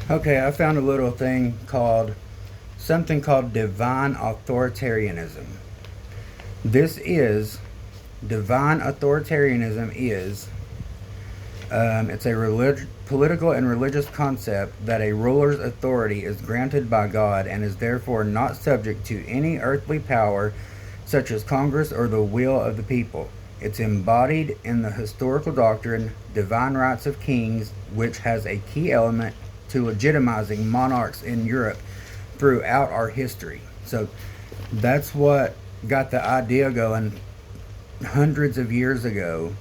Okay, I found a little thing called something called divine authoritarianism. This is divine authoritarianism is it's a political and religious concept that a ruler's authority is granted by God and is therefore not subject to any earthly power such as Congress or the will of the people. It's embodied in the historical doctrine, divine rights of kings, which has a key element to legitimizing monarchs in Europe throughout our history. So that's what got the idea going hundreds of years ago,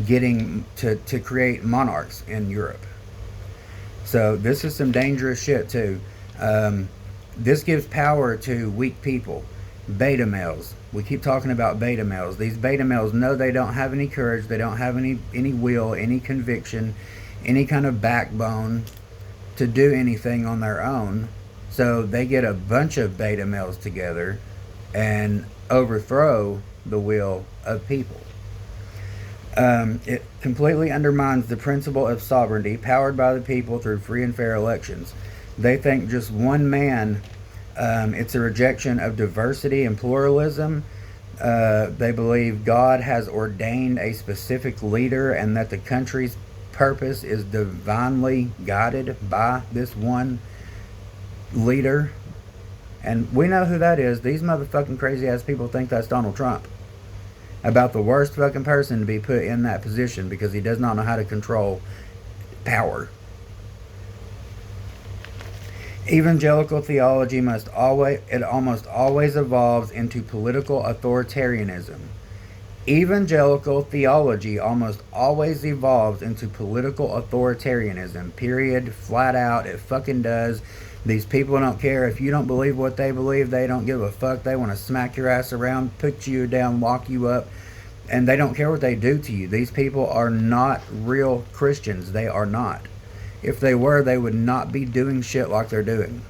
getting to create monarchs in Europe. So this is some dangerous shit too. This gives power to weak people. Beta males. We keep talking about beta males. These beta males know they don't have any courage, they don't have any will, any conviction, any kind of backbone to do anything on their own. So they get a bunch of beta males together and overthrow the will of people. It completely undermines the principle of sovereignty powered by the people through free and fair elections. They think just one man, it's a rejection of diversity and pluralism. They believe God has ordained a specific leader and that the country's purpose is divinely guided by this one leader. And we know who that is. These motherfucking crazy ass people think that's Donald Trump. About the worst fucking person to be put in that position because he does not know how to control power. Evangelical theology almost always evolves into political authoritarianism. Evangelical theology almost always evolves into political authoritarianism. Period. Flat out. It fucking does. These people don't care. If you don't believe what they believe, they don't give a fuck. They want to smack your ass around, put you down, lock you up, and they don't care what they do to you. These people are not real Christians. They are not. If they were, they would not be doing shit like they're doing.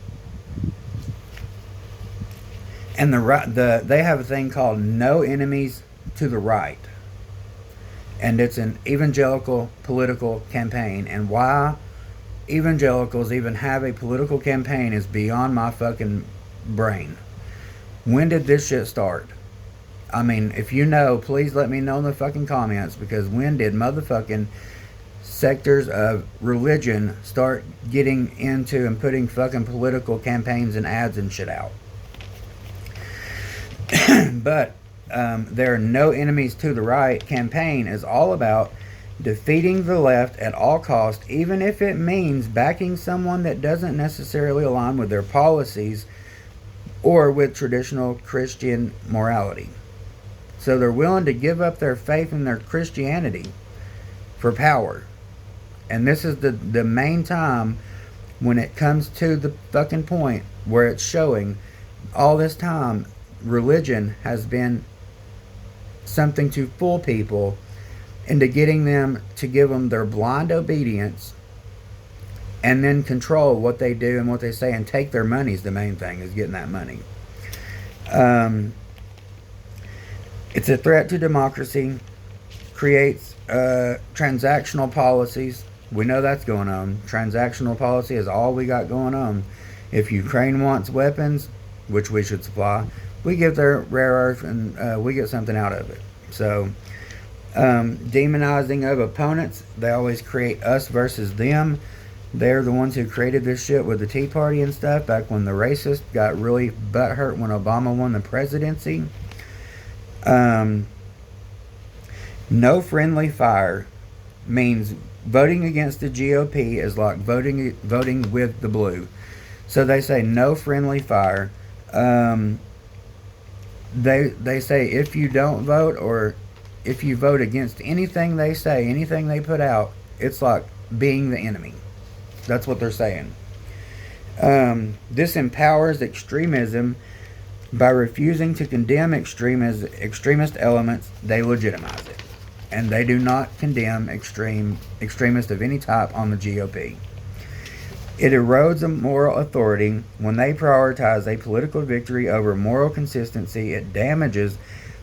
And they have a thing called no enemies to the right. And it's an evangelical political campaign. And why evangelicals even have a political campaign is beyond my fucking brain. When did this shit start? I mean, if you know, please let me know in the fucking comments, because when did motherfucking sectors of religion start getting into and putting fucking political campaigns and ads and shit out? But their no enemies to the right campaign is all about defeating the left at all costs, even if it means backing someone that doesn't necessarily align with their policies or with traditional Christian morality. So they're willing to give up their faith in their Christianity for power. And this is the main time when it comes to the fucking point where it's showing all this time religion has been something to fool people into getting them to give them their blind obedience and then control what they do and what they say and take their money. Is the main thing, is getting that money. It's a threat to democracy, creates transactional policies. We know that's going on. Transactional policy is all we got going on. If Ukraine wants weapons, which we should supply, we give their rare earth and we get something out of it. So demonizing of opponents, they always create us versus them. They're the ones who created this shit with the Tea Party and stuff back when the racists got really butthurt when Obama won the presidency. No friendly fire means voting against the GOP is like voting with the blue. So they say no friendly fire. They say if you don't vote, or if you vote against anything they say, anything they put out, it's like being the enemy. That's what they're saying. This empowers extremism. By refusing to condemn extremist elements, they legitimize it. And they do not condemn extremists of any type on the GOP. It erodes a moral authority. When they prioritize a political victory over moral consistency, it damages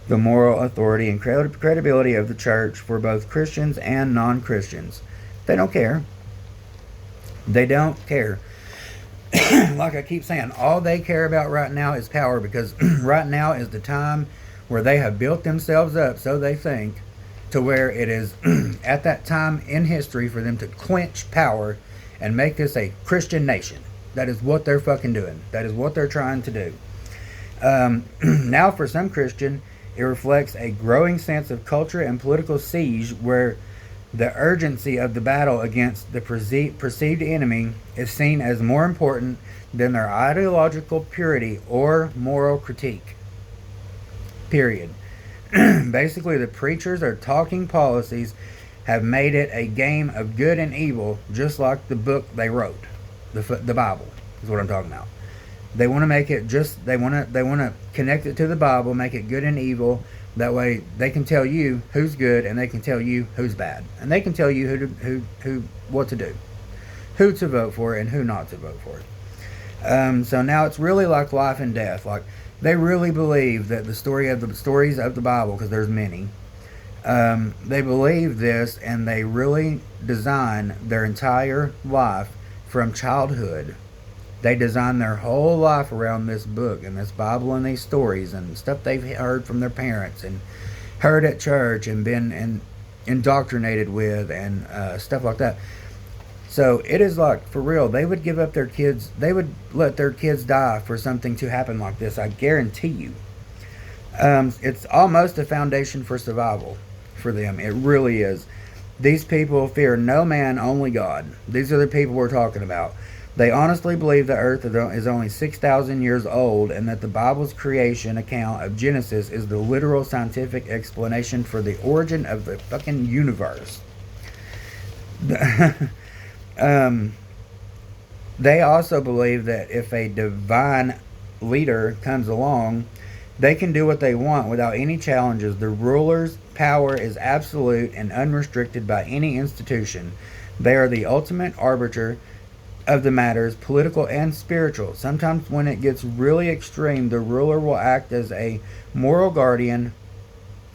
the moral authority and credibility of the church for both Christians and non-Christians. They don't care. They don't care. Like I keep saying, all they care about right now is power, because right now is the time where they have built themselves up, so they think, to where it is at that time in history for them to clinch power and make this a Christian nation. That is what they're fucking doing. That is what they're trying to do. Now, for some Christian, it reflects a growing sense of culture and political siege, where the urgency of the battle against the perceived enemy is seen as more important than their ideological purity or moral critique. Period. Basically, the preachers or talking policies have made it a game of good and evil, just like the book they wrote, the Bible is what I'm talking about. They want to make it just they want to connect it to the Bible, make it good and evil. That way, they can tell you who's good and they can tell you who's bad, and they can tell you who what to do, who to vote for and who not to vote for. So now it's really like life and death. Like, they really believe that the stories of the Bible, because there's many, they believe this, and they really design their entire life from childhood. They design their whole life around this book and this Bible and these stories and stuff they've heard from their parents and heard at church and been indoctrinated with, and stuff like that. So it is like, for real, they would give up their kids, they would let their kids die for something to happen like this, I guarantee you. It's almost a foundation for survival for them. It really is. These people fear no man, only God. These are the people we're talking about. They honestly believe the earth is only 6,000 years old, and that the Bible's creation account of Genesis is the literal scientific explanation for the origin of the fucking universe. They also believe that if a divine leader comes along, they can do what they want without any challenges. The ruler's power is absolute and unrestricted by any institution. They are the ultimate arbiter of the matters, political and spiritual. Sometimes when it gets really extreme, the ruler will act as a moral guardian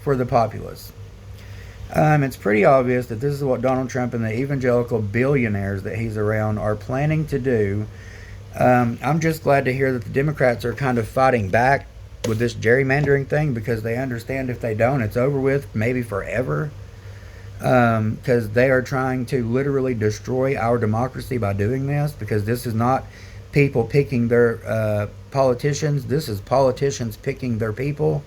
for the populace. It's pretty obvious that this is what Donald Trump and the evangelical billionaires that he's around are planning to do. I'm just glad to hear that the Democrats are kind of fighting back with this gerrymandering thing, because they understand if they don't, it's over with, maybe forever. Because they are trying to literally destroy our democracy by doing this, because this is not people picking their politicians. This is politicians picking their people.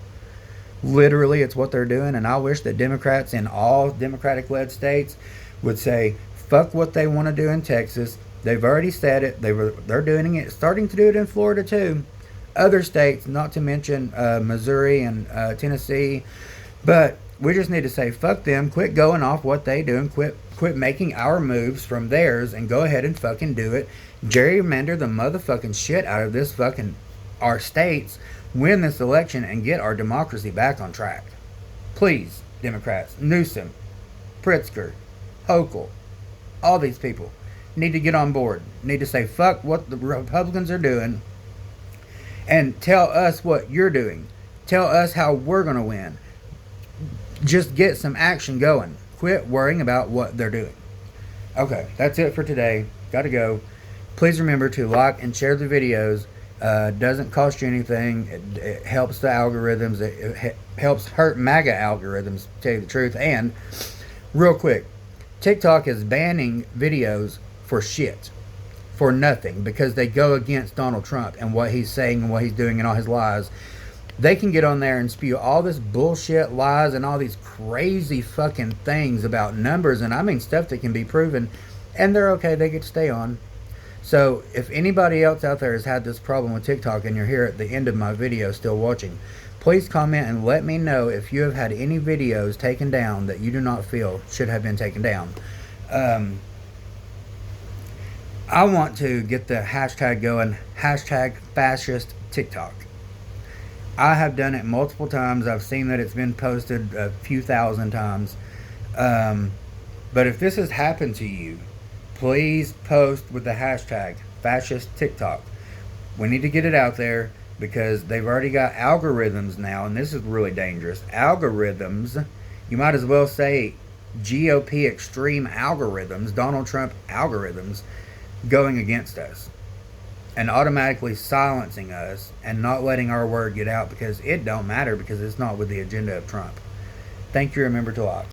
Literally, it's what they're doing. And I wish that Democrats in all Democratic-led states would say, fuck what they want to do in Texas. They've already said it. They're doing it, starting to do it in Florida too. Other states, not to mention Missouri and Tennessee. But we just need to say, fuck them, quit going off what they do, and quit making our moves from theirs, and go ahead and fucking do it. Gerrymander the motherfucking shit out of this fucking, our states, win this election, and get our democracy back on track. Please, Democrats, Newsom, Pritzker, Hochul, all these people need to get on board. Need to say, fuck what the Republicans are doing, and tell us what you're doing. Tell us how we're going to win. Just get some action going. Quit worrying about what they're doing. Okay, that's it for today. Gotta go. Please remember to like and share the videos. Doesn't cost you anything. It helps the algorithms. It helps hurt MAGA algorithms, to tell you the truth. And, real quick, TikTok is banning videos for shit. For nothing. Because they go against Donald Trump and what he's saying and what he's doing and all his lies. They can get on there and spew all this bullshit, lies, and all these crazy fucking things about numbers, and I mean stuff that can be proven, and they're okay, they get to stay on. So if anybody else out there has had this problem with TikTok and you're here at the end of my video still watching, please comment and let me know if you have had any videos taken down that you do not feel should have been taken down. I want to get the hashtag going, hashtag fascist TikTok. I have done it multiple times. I've seen that it's been posted a few thousand times. But if this has happened to you, please post with the hashtag fascist TikTok. We need to get it out there, because they've already got algorithms now, and this is really dangerous. Algorithms, you might as well say GOP extreme algorithms, Donald Trump algorithms, going against us and automatically silencing us and not letting our word get out because it don't matter, because it's not with the agenda of Trump. Thank you. Remember to like.